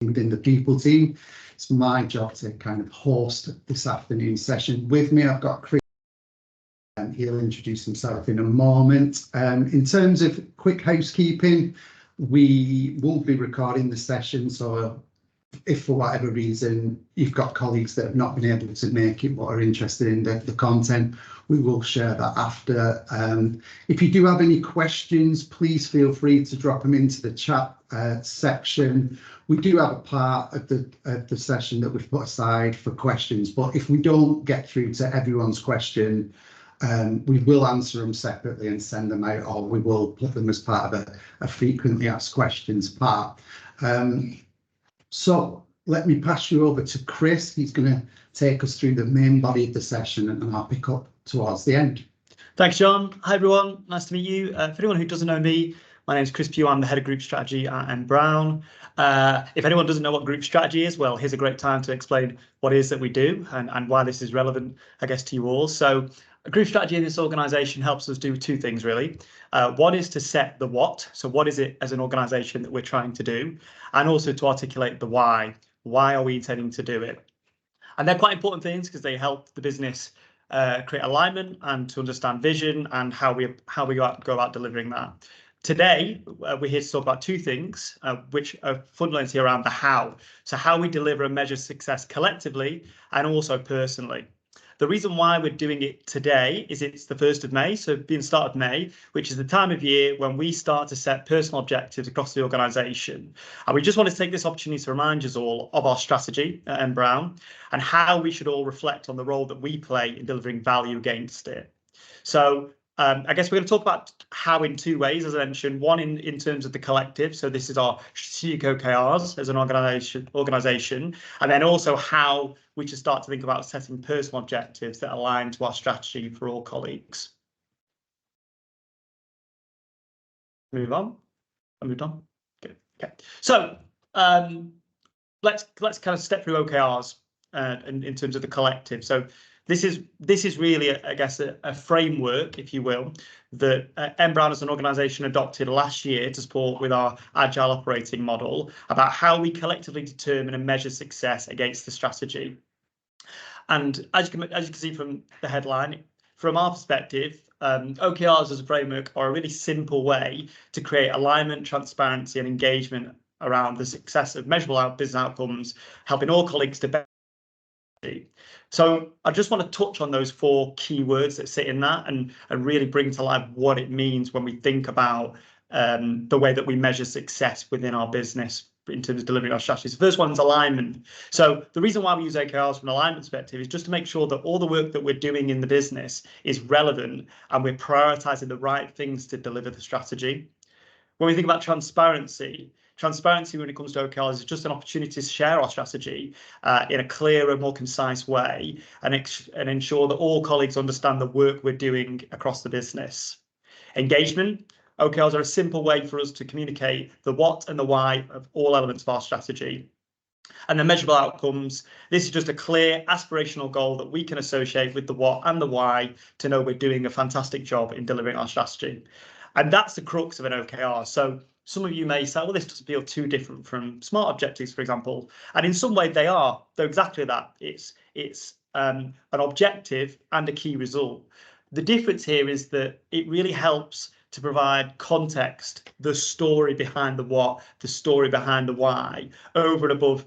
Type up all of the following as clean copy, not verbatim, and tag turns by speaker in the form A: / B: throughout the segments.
A: within the people team. It's my job to kind of host this afternoon session. With me, I've got Chris. He'll introduce himself in a moment. In terms of quick housekeeping, we won't be recording the session, so if for whatever reason you've got colleagues that have not been able to make it but are interested in the content, we will share that after. If you do have any questions, please feel free to drop them into the chat section. We do have a part of the session that we've put aside for questions, but if we don't get through to everyone's question, we will answer them separately and send them out, or we will put them as part of a frequently asked questions part. So let me pass you over to Chris. He's going to take us through the main body of the session, and I'll pick up towards the end.
B: Thanks, John. Hi, everyone. Nice to meet you. For anyone who doesn't know me, my name is Chris Pugh. I'm the head of group strategy at M Brown. If anyone doesn't know what group strategy is, well, here's a great time to explain what it is that we do and why this is relevant, I guess, to you all. So group strategy in this organisation helps us do two things, really. One is to set the what. So what is it as an organisation that we're trying to do? And also to articulate the why. Why are we intending to do it? And they're quite important things because they help the business create alignment and to understand vision and how we go about delivering that. Today, we're here to talk about two things, which are fundamentally around the how. So how we deliver and measure success collectively and also personally. The reason why we're doing it today is it's the 1st of May, so being the start of May, which is the time of year when we start to set personal objectives across the organisation. And we just want to take this opportunity to remind us all of our strategy at M Brown and how we should all reflect on the role that we play in delivering value against it. So I guess we're going to talk about how in two ways, as I mentioned, one in terms of the collective. So this is our strategic OKRs as an organisation, and then also how we should start to think about setting personal objectives that align to our strategy for all colleagues. Move on. I moved on. Good. Okay. So let's kind of step through OKRs in terms of the collective. So this is really, I guess, a framework, if you will, that M Brown as an organisation adopted last year to support with our agile operating model about how we collectively determine and measure success against the strategy. And as you can see from the headline, from our perspective, OKRs as a framework are a really simple way to create alignment, transparency, and engagement around the success of measurable business outcomes, helping all colleagues to better. So I just want to touch on those four key words that sit in that and really bring to life what it means when we think about the way that we measure success within our business in terms of delivering our strategies. The first one is alignment. So the reason why we use OKRs from an alignment perspective is just to make sure that all the work that we're doing in the business is relevant and we're prioritising the right things to deliver the strategy. When we think about transparency when it comes to OKRs is just an opportunity to share our strategy in a clearer, more concise way and ensure that all colleagues understand the work we're doing across the business. Engagement. OKRs are a simple way for us to communicate the what and the why of all elements of our strategy. And the measurable outcomes. This is just a clear aspirational goal that we can associate with the what and the why to know we're doing a fantastic job in delivering our strategy. And that's the crux of an OKR. So some of you may say, well, this doesn't feel too different from SMART objectives, for example. And in some way they are. They're exactly that. It's an objective and a key result. The difference here is that it really helps to provide context, the story behind the what, the story behind the why, over and above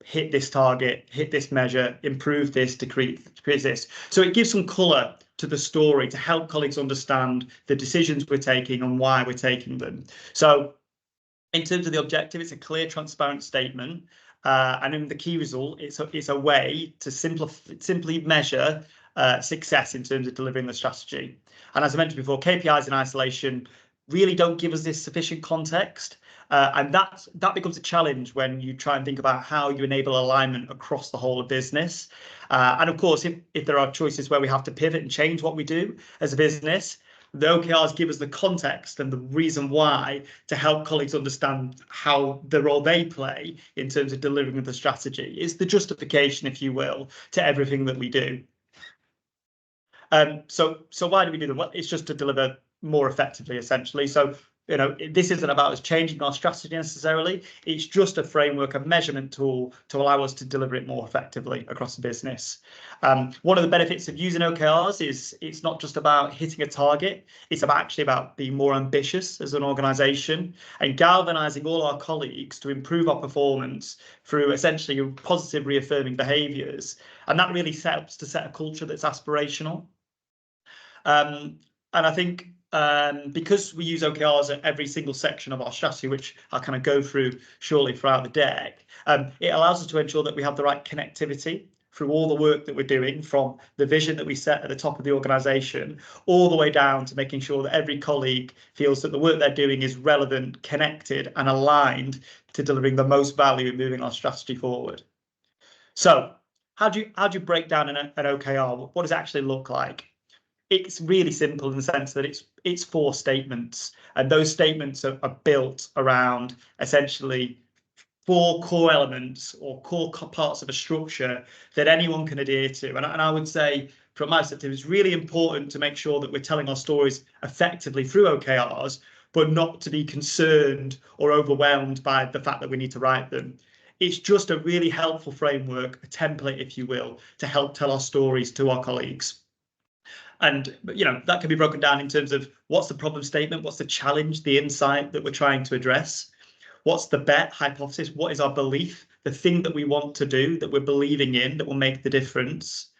B: hit this target, hit this measure, improve this, decrease this. So it gives some colour to the story to help colleagues understand the decisions we're taking and why we're taking them. So in terms of the objective, it's a clear, transparent statement. And in the key result, it's a way to simply measure success in terms of delivering the strategy. And as I mentioned before, KPIs in isolation really don't give us this sufficient context. And that becomes a challenge when you try and think about how you enable alignment across the whole of business. And of course, if there are choices where we have to pivot and change what we do as a business, the OKRs give us the context and the reason why to help colleagues understand how the role they play in terms of delivering the strategy. It's the justification, if you will, to everything that we do. So why do we do them? Well, it's just to deliver more effectively, essentially. So this isn't about us changing our strategy necessarily. It's just a framework, a measurement tool to allow us to deliver it more effectively across the business. One of the benefits of using OKRs is it's not just about hitting a target. It's actually about being more ambitious as an organisation and galvanising all our colleagues to improve our performance through essentially positive reaffirming behaviours. And that really helps to set a culture that's aspirational. And I think because we use OKRs at every single section of our strategy, which I'll kind of go through shortly throughout the deck, it allows us to ensure that we have the right connectivity through all the work that we're doing, from the vision that we set at the top of the organisation all the way down to making sure that every colleague feels that the work they're doing is relevant, connected and aligned to delivering the most value in moving our strategy forward. So how do you break down an OKR? What does it actually look like? It's really simple in the sense that it's 4 statements, and those statements are built around essentially 4 core elements or core parts of a structure that anyone can adhere to. And I would say, from my perspective, it's really important to make sure that we're telling our stories effectively through OKRs, but not to be concerned or overwhelmed by the fact that we need to write them. It's just a really helpful framework, a template, if you will, to help tell our stories to our colleagues. And that can be broken down in terms of what's the problem statement, what's the challenge, the insight that we're trying to address, what's the bet, hypothesis, what is our belief, the thing that we want to do, that we're believing in, that will make the difference,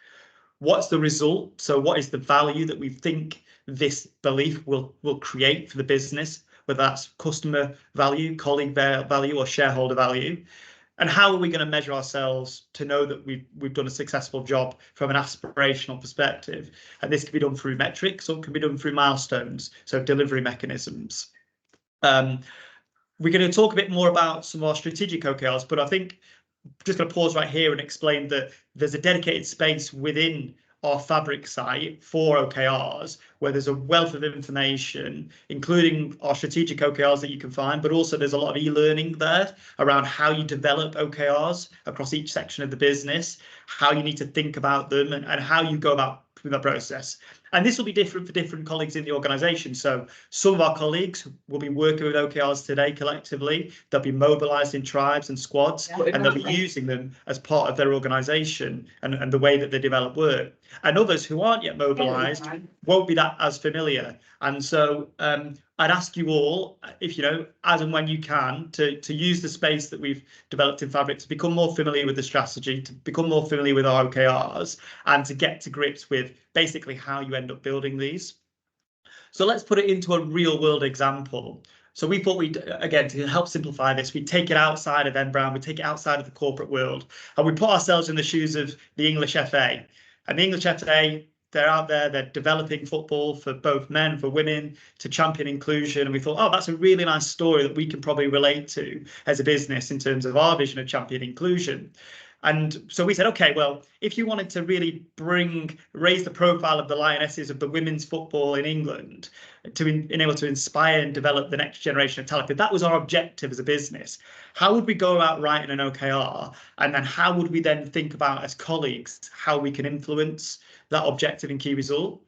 B: what's the result, so what is the value that we think this belief will create for the business, whether that's customer value, colleague value or shareholder value. And how are we going to measure ourselves to know that we've done a successful job from an aspirational perspective? And this can be done through metrics, or it can be done through milestones, so delivery mechanisms. We're going to talk a bit more about some of our strategic OKRs, but I think I'm just going to pause right here and explain that there's a dedicated space within our Fabric site for OKRs, where there's a wealth of information, including our strategic OKRs that you can find, but also there's a lot of e-learning there around how you develop OKRs across each section of the business, how you need to think about them, and how you go about the process. And this will be different for different colleagues in the organisation. So some of our colleagues will be working with OKRs today collectively. They'll be mobilised in tribes and squads, and they'll be using them as part of their organisation and the way that they develop work. And others who aren't yet mobilised won't be that as familiar. And so I'd ask you all, if as and when you can, to use the space that we've developed in Fabric to become more familiar with the strategy, to become more familiar with our OKRs, and to get to grips with basically how you end up building these. So let's put it into a real world example. So we thought again, to help simplify this, we'd take it outside of N Brown, we'd take it outside of the corporate world, and we put ourselves in the shoes of the English FA. And the English FA, they're out there, they're developing football for both men, for women, to champion inclusion. And we thought, oh, that's a really nice story that we can probably relate to as a business in terms of our vision of champion inclusion. And so we said, OK, well, if you wanted to really raise the profile of the Lionesses of the women's football in England, to enable to inspire and develop the next generation of talent, if that was our objective as a business, how would we go about writing an OKR? And then how would we then think about, as colleagues, how we can influence that objective and key result?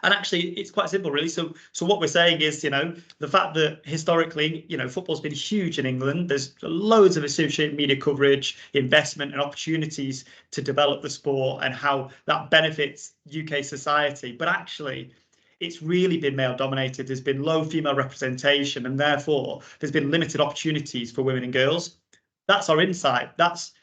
B: And actually, it's quite simple, really. So what we're saying is, the fact that historically, football's been huge in England. There's loads of associated media coverage, investment and opportunities to develop the sport and how that benefits UK society. But actually, it's really been male dominated. There's been low female representation, and therefore there's been limited opportunities for women and girls. That's our insight. That's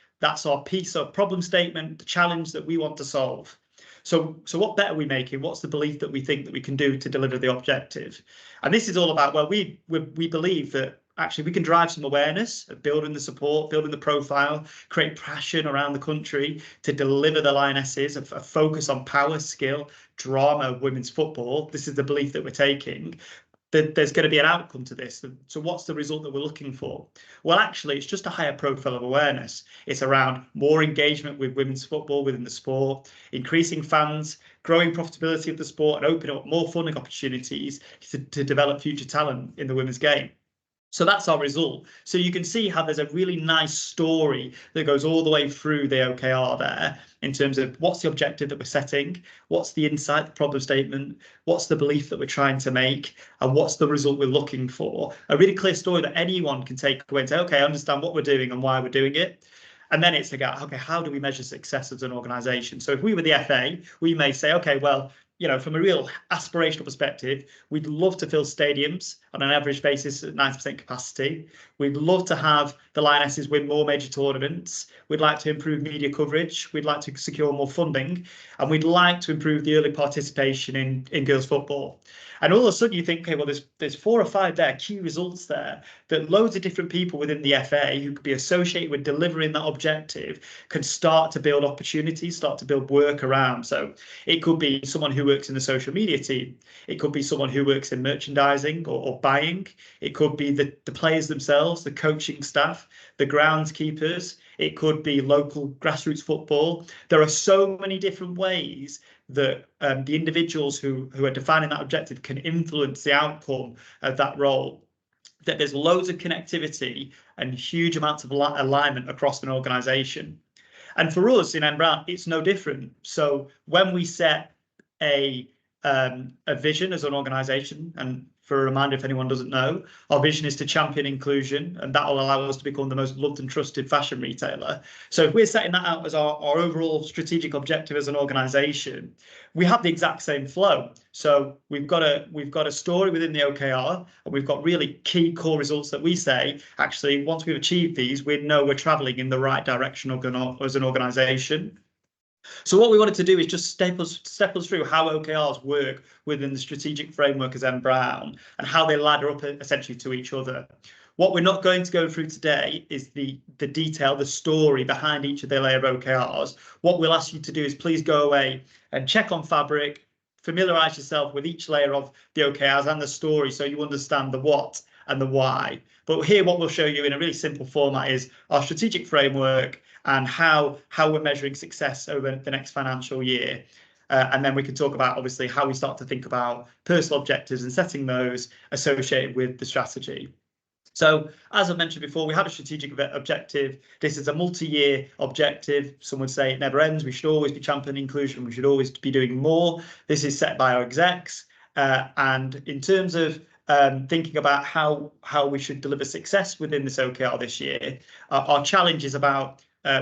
B: our piece of problem statement, the challenge that we want to solve. So what bet are we making? What's the belief that we think that we can do to deliver the objective? And this is all about, well, we believe that actually we can drive some awareness of building the support, building the profile, create passion around the country to deliver the Lionesses, a focus on power, skill, drama of women's football. This is the belief that we're taking. There's going to be an outcome to this. So what's the result that we're looking for? Well, actually, it's just a higher profile of awareness. It's around more engagement with women's football within the sport, increasing fans, growing profitability of the sport, and opening up more funding opportunities to develop future talent in the women's game. So that's our result. So you can see how there's a really nice story that goes all the way through the OKR there in terms of what's the objective that we're setting, what's the insight, the problem statement, what's the belief that we're trying to make, and what's the result we're looking for. A really clear story that anyone can take away and say, okay, I understand what we're doing and why we're doing it. And then it's about, okay, how do we measure success as an organisation? So if we were the FA, we may say, okay, well, from a real aspirational perspective, we'd love to fill stadiums on an average basis at 90% capacity. We'd love to have the Lionesses win more major tournaments. We'd like to improve media coverage. We'd like to secure more funding. And we'd like to improve the early participation in girls football. And all of a sudden you think, okay, well, there's 4 or 5 there, key results there, that loads of different people within the FA who could be associated with delivering that objective can start to build opportunities, start to build work around. So it could be someone who works in the social media team. It could be someone who works in merchandising or buying. It could be the players themselves, the coaching staff, the groundskeepers. It could be local grassroots football. There are so many different ways that the individuals who are defining that objective can influence the outcome of that role, that there's loads of connectivity and huge amounts of alignment across an organisation. And for us in Brown, it's no different. So when we set a vision as an organisation, and for a reminder, if anyone doesn't know, our vision is to champion inclusion, and that will allow us to become the most loved and trusted fashion retailer. So if we're setting that out as our overall strategic objective as an organisation, we have the exact same flow. So we've got a story within the OKR, and we've got really key core results that we say, actually, once we've achieved these, we know we're travelling in the right direction as an organisation. So what we wanted to do is just step us through how OKRs work within the strategic framework as Brown and how they ladder up essentially to each other. What we're not going to go through today is the detail, the story behind each of the layer of OKRs. What we'll ask you to do is please go away and check on Fabric, familiarise yourself with each layer of the OKRs and the story so you understand the what and the why. But here what we'll show you in a really simple format is our strategic framework and how we're measuring success over the next financial year. And then we can talk about, obviously, how we start to think about personal objectives and setting those associated with the strategy. So, as I mentioned before, we have a strategic objective. This is a multi-year objective. Some would say it never ends. We should always be championing inclusion. We should always be doing more. This is set by our execs. And in terms of thinking about how we should deliver success within this OKR this year, our challenge is about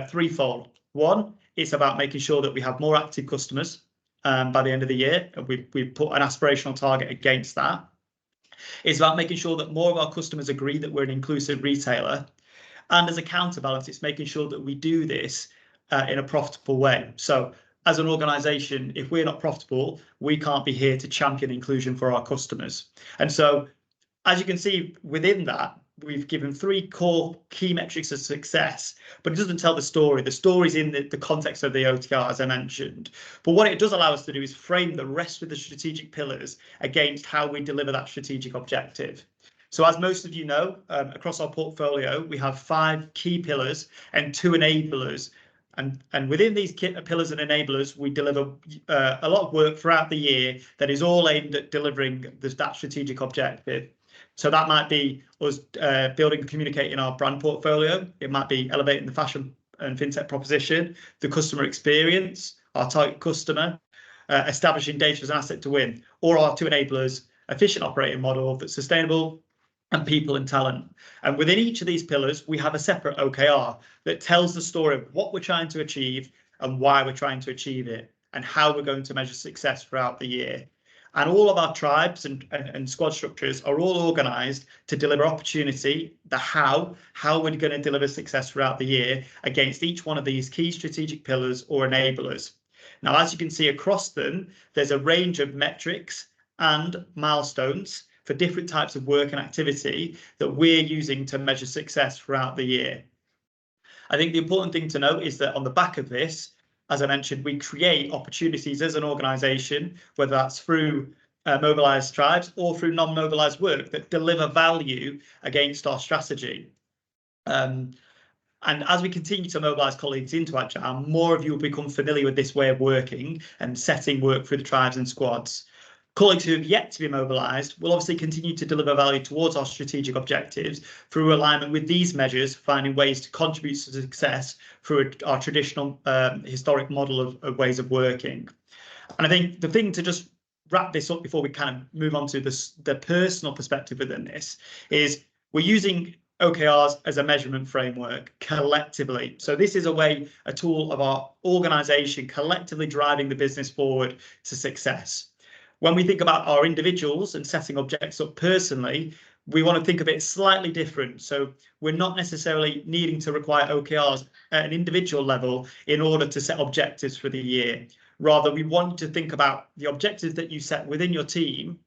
B: threefold. One, it's about making sure that we have more active customers by the end of the year. We've put an aspirational target against that. It's about making sure that more of our customers agree that we're an inclusive retailer. And as a counterbalance, it's making sure that we do this in a profitable way. So as an organisation, if we're not profitable, we can't be here to champion inclusion for our customers. And so, as you can see within that, we've given 3 core key metrics of success, but it doesn't tell the story. The story's in the context of the OKR, as I mentioned. But what it does allow us to do is frame the rest of the strategic pillars against how we deliver that strategic objective. So as most of you know, across our portfolio, we have 5 key pillars and 2 enablers. And within these pillars and enablers, we deliver a lot of work throughout the year that is all aimed at delivering that strategic objective. So that might be us building and communicating our brand portfolio. It might be elevating the fashion and fintech proposition, the customer experience, our target customer, establishing data as an asset to win, or our 2 enablers, efficient operating model that's sustainable, and people and talent. And within each of these pillars, we have a separate OKR that tells the story of what we're trying to achieve and why we're trying to achieve it and how we're going to measure success throughout the year. And all of our tribes and squad structures are all organised to deliver opportunity, the how we're going to deliver success throughout the year against each one of these key strategic pillars or enablers. Now, as you can see across them, there's a range of metrics and milestones for different types of work and activity that we're using to measure success throughout the year. I think the important thing to note is that on the back of this, as I mentioned, we create opportunities as an organisation, whether that's through mobilised tribes or through non-mobilised work that deliver value against our strategy. And as we continue to mobilise colleagues into Agile, more of you will become familiar with this way of working and setting work through the tribes and squads. Colleagues who have yet to be mobilised will obviously continue to deliver value towards our strategic objectives through alignment with these measures, finding ways to contribute to success through our traditional historic model of ways of working. And I think the thing to just wrap this up before we kind of move on to the personal perspective within this is we're using OKRs as a measurement framework collectively. So this is a tool of our organisation collectively driving the business forward to success. When we think about our individuals and setting objectives up personally, we want to think of it slightly different. So we're not necessarily needing to require OKRs at an individual level in order to set objectives for the year. Rather, we want to think about the objectives that you set within your team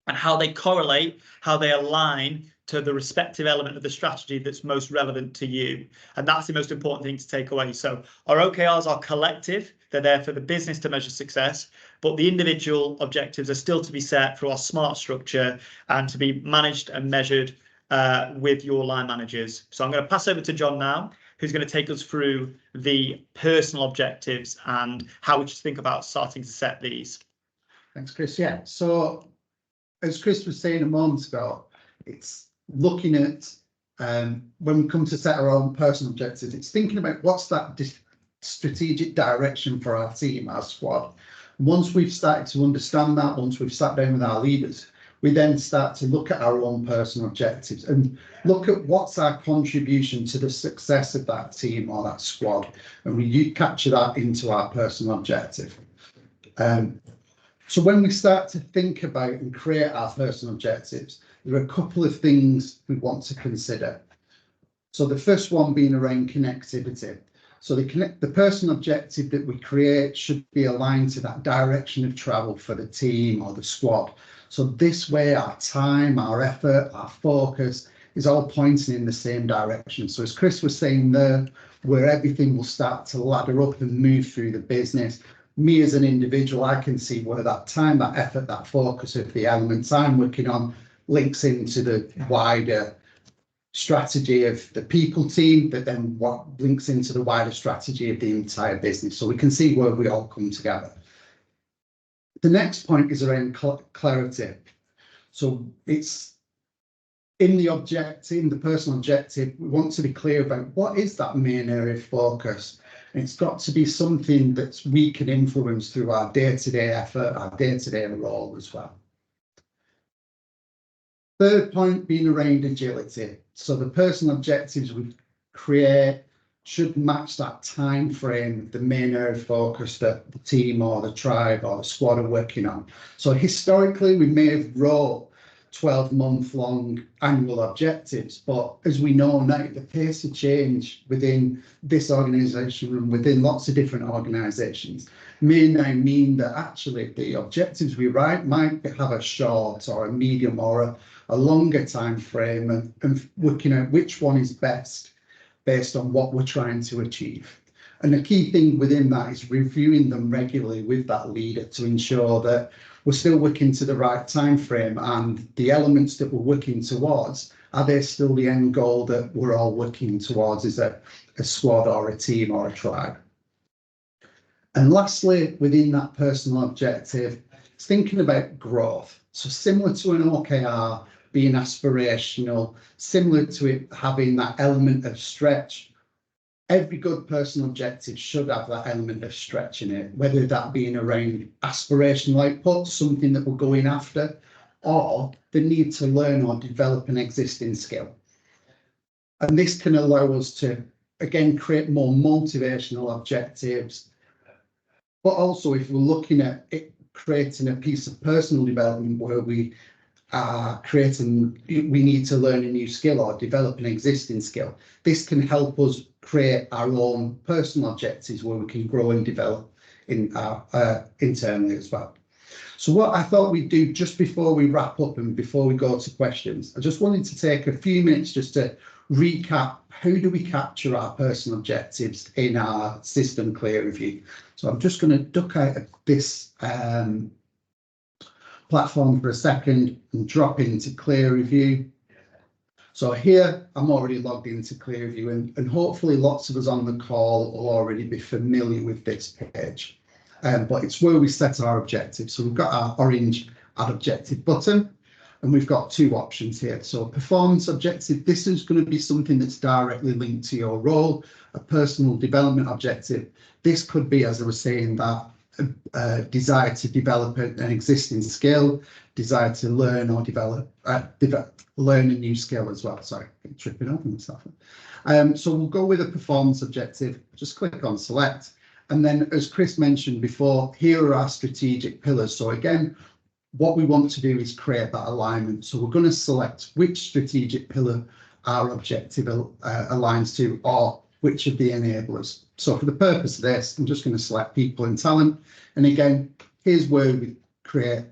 B: and how they correlate, how they align to the respective element of the strategy that's most relevant to you. And that's the most important thing to take away. So our OKRs are collective. They're there for the business to measure success, but the individual objectives are still to be set through our SMART structure and to be managed and measured with your line managers. So I'm going to pass over to John now, who's going to take us through the personal objectives and how we should think about starting to set these.
A: Thanks, Chris. Yeah, so as Chris was saying a moment ago, it's looking at when we come to set our own personal objectives, it's thinking about what's that strategic direction for our team, our squad. Once we've started to understand that, once we've sat down with our leaders, we then start to look at our own personal objectives and look at what's our contribution to the success of that team or that squad, and we capture that into our personal objective. So when we start to think about and create our personal objectives, there are a couple of things we want to consider. So the first one being around connectivity. So the personal objective that we create should be aligned to that direction of travel for the team or the squad. So this way our time, our effort, our focus is all pointing in the same direction. So as Chris was saying there, where everything will start to ladder up and move through the business, me as an individual, I can see where that time, that effort, that focus of the elements I'm working on links into the wider strategy of the people team, that then what links into the wider strategy of the entire business. So we can see where we all come together. The next point is around clarity. So it's in the objective, in the personal objective, we want to be clear about what is that main area of focus. And it's got to be something that we can influence through our day-to-day effort, our day-to-day role as well. Third point being around agility. So the personal objectives we create should match that time frame, the main area of focus that the team or the tribe or the squad are working on. So historically, we may have wrote 12-month-long annual objectives, but as we know now, the pace of change within this organisation and within lots of different organisations may now mean that actually the objectives we write might have a short or a medium or a longer time frame, and working out which one is best based on what we're trying to achieve. And the key thing within that is reviewing them regularly with that leader to ensure that we're still working to the right time frame, and the elements that we're working towards, are they still the end goal that we're all working towards as a squad or a team or a tribe. And lastly, within that personal objective, it's thinking about growth. So similar to an OKR being aspirational, similar to it having that element of stretch, every good personal objective should have that element of stretch in it, whether that being around aspirational output, something that we're going after, or the need to learn or develop an existing skill. And this can allow us to, again, create more motivational objectives. But also, if we're looking at it, creating a piece of personal development where we are creating, we need to learn a new skill or develop an existing skill, this can help us create our own personal objectives where we can grow and develop in our internally as well. So what I thought we'd do just before we wrap up and before we go to questions, I just wanted to take a few minutes just to recap how do we capture our personal objectives in our system Clear Review. So I'm just going to duck out of this platform for a second and drop into Clear Review. So here I'm already logged into Clear Review, and hopefully lots of us on the call will already be familiar with this page. But it's where we set our objectives. So we've got our orange add objective button. And we've got two options here. So performance objective, this is going to be something that's directly linked to your role. A personal development objective, this could be, as I was saying, that desire to develop an existing skill, desire to learn or learn a new skill as well. Sorry, I'm tripping over myself. So we'll go with a performance objective. Just click on select. And then, as Chris mentioned before, here are our strategic pillars. So again, what we want to do is create that alignment. So we're going to select which strategic pillar our objective aligns to, or which of the enablers. So for the purpose of this, I'm just going to select people and talent. And again, here's where we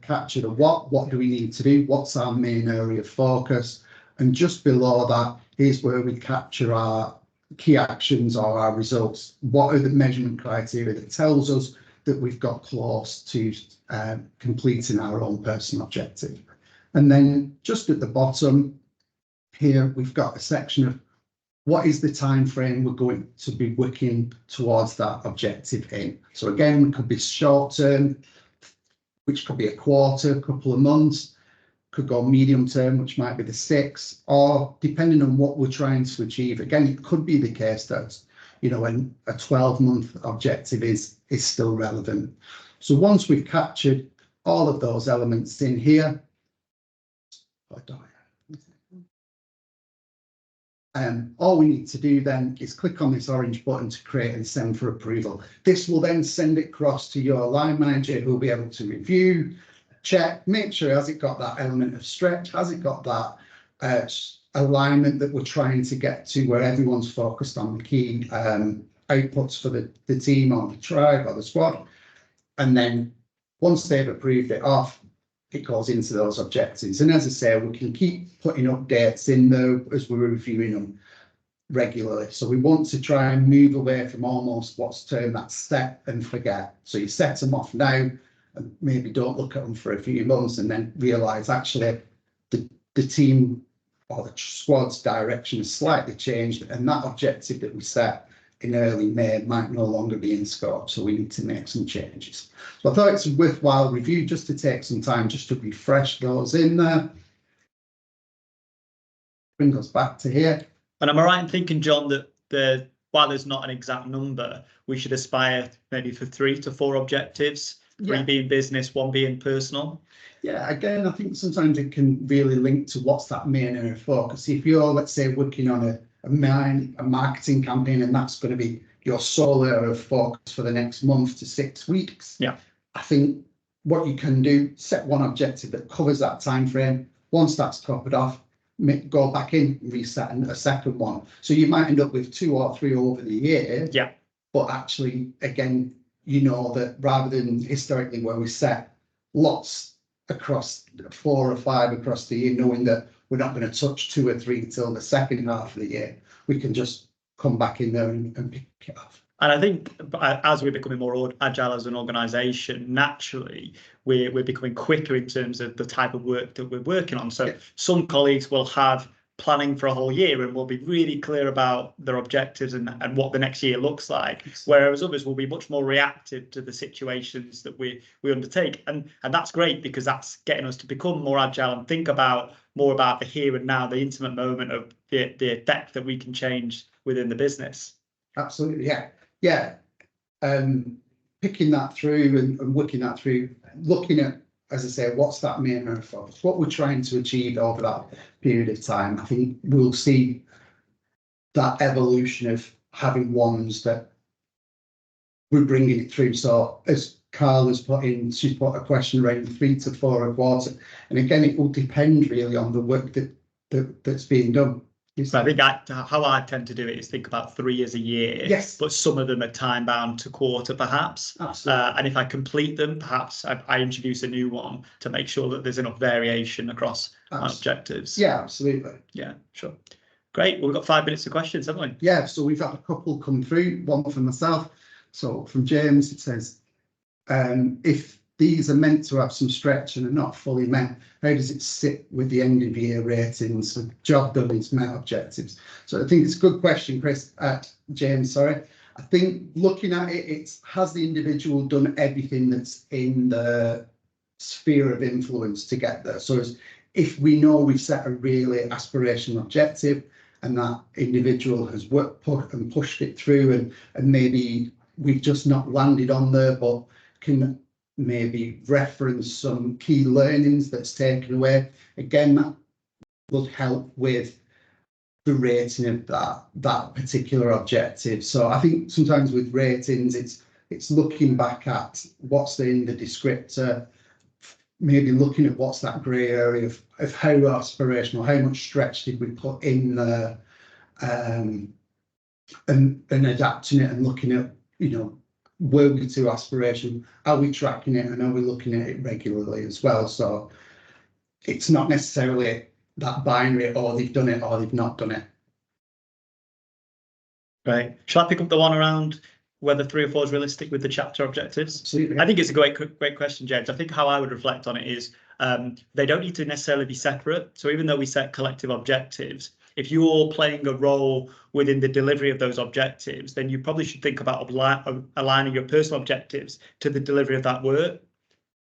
A: capture the what do we need to do? What's our main area of focus? And just below that, here's where we capture our key actions or our results. What are the measurement criteria that tells us that we've got close to completing our own personal objective? And then just at the bottom here, we've got a section of what is the time frame we're going to be working towards that objective in. So again, it could be short term, which could be a quarter, a couple of months, could go medium term, which might be the 6, or depending on what we're trying to achieve. Again, it could be the case that, you know, when a 12-month objective is still relevant. So once we've captured all of those elements in here, all we need to do then is click on this orange button to create and send for approval. This will then send it across to your line manager, who will be able to review, check, make sure has it got that element of stretch, has it got that alignment that we're trying to get to, where everyone's focused on the key outputs for the team or the tribe or the squad. And then once they've approved it off, it goes into those objectives. And as I say, we can keep putting updates in there as we're reviewing them regularly. So we want to try and move away from almost what's termed that set and forget. So you set them off now and maybe don't look at them for a few months and then realise actually the team or the squad's direction has slightly changed, and that objective that we set in early May might no longer be in scope, so we need to make some changes. So I thought it's a worthwhile review just to take some time just to refresh those in there. Bring us back to here.
B: And am I right in thinking, John, that while there's not an exact number, we should aspire maybe for 3 to 4 objectives, 3 being business, 1 being personal?
A: Yeah, again, I think sometimes it can really link to what's that main area of focus. If you're, let's say, working on a marketing campaign, and that's going to be your sole area of focus for the next month to 6 weeks.
B: Yeah,
A: I think what you can do, set one objective that covers that time frame. Once that's covered off, go back in and reset a second one. So you might end up with 2 or 3 over the year.
B: Yeah.
A: But actually, again, you know that rather than historically where we set lots across 4 or 5 across the year, knowing that we're not going to touch 2 or 3 until the second half of the year, we can just come back in there and pick it off.
B: And I think as we're becoming more agile as an organisation, naturally, we're becoming quicker in terms of the type of work that we're working on. So some colleagues will have planning for a whole year and will be really clear about their objectives and what the next year looks like, whereas others will be much more reactive to the situations that we undertake. And that's great, because that's getting us to become more agile and think more about the here and now, the intimate moment of the effect that we can change within the business.
A: Absolutely, yeah. Picking that through and working that through, looking at, as I say, what's that main area of focus, what we're trying to achieve over that period of time. I think we'll see that evolution of having ones that we're bringing it through. So as Carl has put in, she's put a question around 3 to 4 a quarter. And again, it will depend really on the work that's being done.
B: So I think how I tend to do it is think about 3 years a year.
A: Yes.
B: But some of them are time bound to quarter, perhaps.
A: Absolutely.
B: And if I complete them, perhaps I introduce a new one to make sure that there's enough variation across my objectives.
A: Yeah, absolutely.
B: Yeah, sure. Great. Well, we've got 5 minutes for questions, haven't we?
A: Yeah, so we've had a couple come through, one from myself. So from James, it says, if these are meant to have some stretch and are not fully met, how does it sit with the end of year ratings? So job done is met objectives. So I think it's a good question, James, sorry. I think looking at it, has the individual done everything that's in the sphere of influence to get there. So if we know we've set a really aspirational objective and that individual has pushed it through and maybe we've just not landed on there, but can maybe reference some key learnings that's taken away, again, that will help with the rating of that particular objective. So I think sometimes with ratings, it's looking back at what's in the descriptor, maybe looking at what's that grey area of how aspirational, how much stretch did we put in there, and adapting it and looking at, were we too aspirational? Are we tracking it and are we looking at it regularly as well? So it's not necessarily that binary, or they've done it or they've not done it.
B: Right. Shall I pick up the one around whether 3 or 4 is realistic with the chapter objectives?
A: Absolutely.
B: I think it's a great question, James. I think how I would reflect on it is they don't need to necessarily be separate. So even though we set collective objectives, if you're playing a role within the delivery of those objectives, then you probably should think about aligning your personal objectives to the delivery of that work.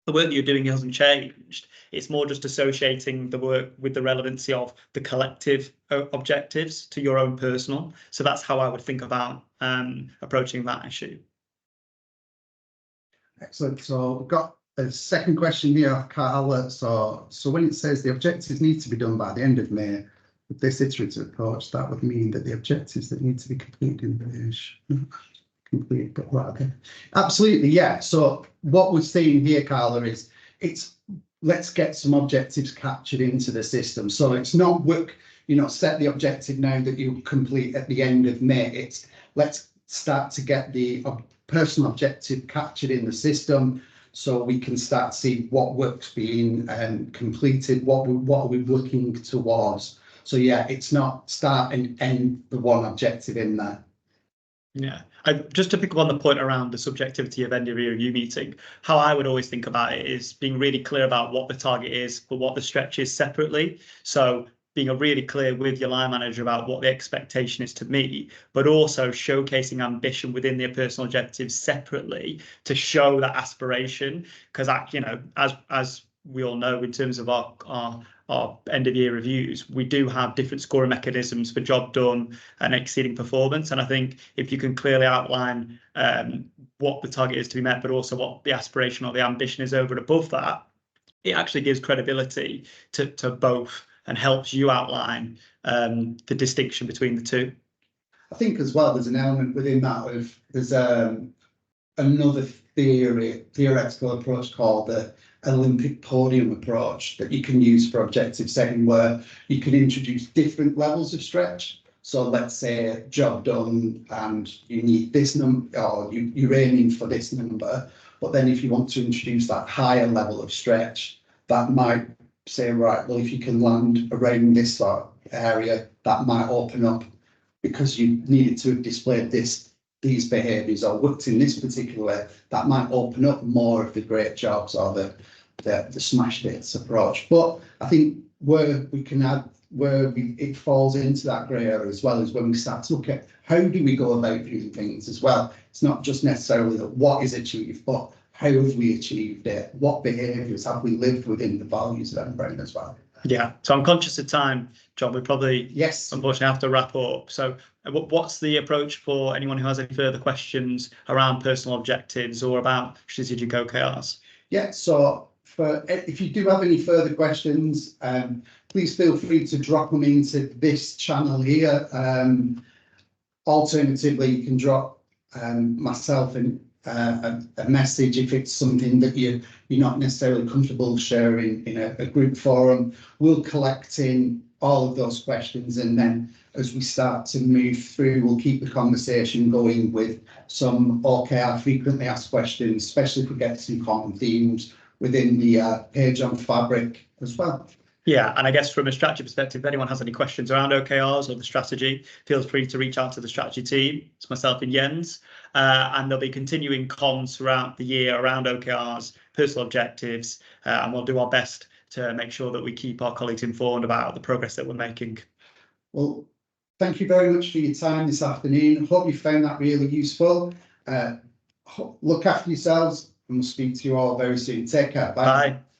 B: The work that you're doing hasn't changed. It's more just associating the work with the relevancy of the collective objectives to your own personal. So that's how I would think about approaching that issue.
A: Excellent. So we've got a second question here, Carl. So when it says the objectives need to be done by the end of May, with this iterative approach, that would mean that the objectives that need to be completed in May complete, but right, okay. Absolutely, yeah. So what we're seeing here, Carla, is let's get some objectives captured into the system. So it's not work, set the objective now that you complete at the end of May. It's let's start to get the personal objective captured in the system, so we can start to see what work's being completed, what are we working towards. So yeah, it's not start and end the one objective in there.
B: Yeah, just to pick up on the point around the subjectivity of end of year review meeting, how I would always think about it is being really clear about what the target is, but what the stretch is separately. So being really clear with your line manager about what the expectation is to meet, but also showcasing ambition within their personal objectives separately to show that aspiration. Because as we all know, in terms of our end of year reviews, we do have different scoring mechanisms for job done and exceeding performance. And I think if you can clearly outline what the target is to be met, but also what the aspiration or the ambition is over and above that, it actually gives credibility to both and helps you outline the distinction between the two.
A: I think as well, there's an element within that of there's another theoretical approach called the Olympic podium approach that you can use for objective setting, where you can introduce different levels of stretch. So let's say job done and you need this number, or you're aiming for this number, but then if you want to introduce that higher level of stretch, that might say, right, well, if you can land around this sort of area, that might open up, because you needed to have displayed these behaviours or worked in this particular way, that might open up more of the great jobs or the smash hits approach. But I think where we can add, it falls into that grey area as well, is when we start to look at how do we go about doing things as well. It's not just necessarily that what is achieved, but how have we achieved it? What behaviours have we lived within the values of M-Brain as well?
B: Yeah, so I'm conscious of time, John. We probably,
A: yes,
B: unfortunately, have to wrap up. So what's the approach for anyone who has any further questions around personal objectives or about strategic OKRs?
A: Yeah, so if you do have any further questions, please feel free to drop them into this channel here. Alternatively, you can drop myself and a message if it's something that you're not necessarily comfortable sharing in a group forum. We'll collect in all of those questions, and then as we start to move through, we'll keep the conversation going with some OKR frequently asked questions, especially if we get some common themes within the page on Fabric as well.
B: Yeah, and I guess from a strategy perspective, if anyone has any questions around OKRs or the strategy, feel free to reach out to the strategy team. It's myself and Jens, and there'll be continuing comms throughout the year around OKRs, personal objectives, and we'll do our best to make sure that we keep our colleagues informed about the progress that we're making.
A: Well, thank you very much for your time this afternoon. Hope you found that really useful. Look after yourselves. and we'll speak to you all very soon. Take care. Bye.
B: Bye.